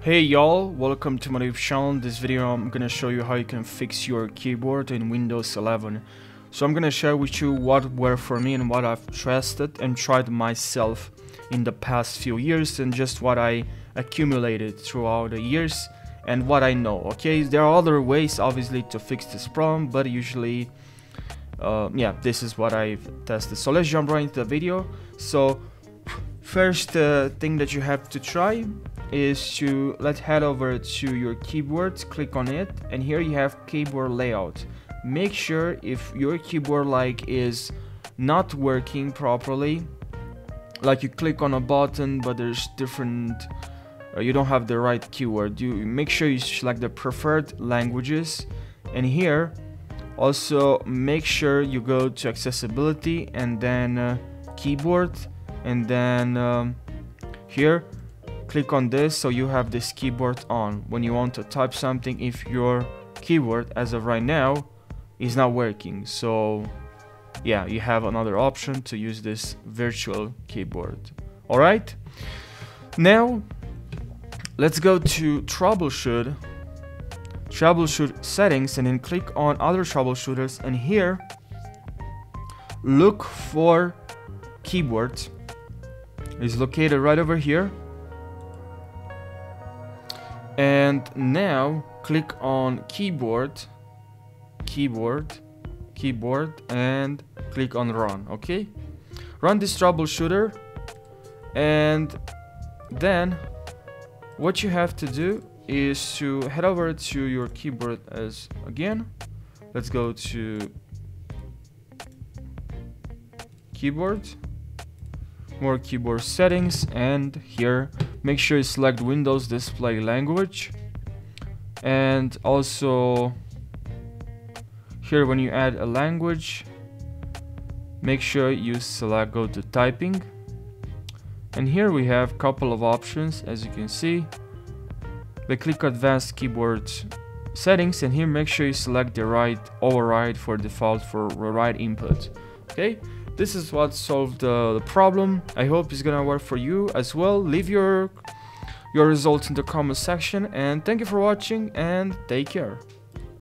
Hey y'all, welcome to my new channel. In this video I'm gonna show you how you can fix your keyboard in Windows 11. So I'm gonna share with you what worked for me and what I've tested and tried myself in the past few years, and just what I accumulated throughout the years and what I know. Okay, there are other ways obviously to fix this problem, but usually yeah, this is what I've tested. So let's jump right into the video. So first thing that you have to try is to head over to your keyboard, click on it, and here you have keyboard layout. Make sure if your keyboard is not working properly, like you click on a button but there's different you don't have the right keyword, you make sure you select the preferred languages, and here also make sure you go to accessibility and then keyboard, and then here click on this so you have this keyboard on when you want to type something if your keyboard as of right now is not working. So yeah, you have another option to use this virtual keyboard. Alright, now let's go to troubleshoot settings, and then click on other troubleshooters, and here look for keyboard. It's located right over here, and now click on keyboard, and click on run. Okay, run this troubleshooter, and then what you have to do is to head over to your keyboard as again. Let's go to keyboard, more keyboard settings, and here make sure you select Windows display language, and also here when you add a language make sure you select go to typing, and here we have a couple of options as you can see. Click advanced keyboard settings, and here make sure you select the right override for default for right input. Okay, this is what solved the problem. I hope it's gonna work for you as well. Leave your results in the comment section, and thank you for watching and take care.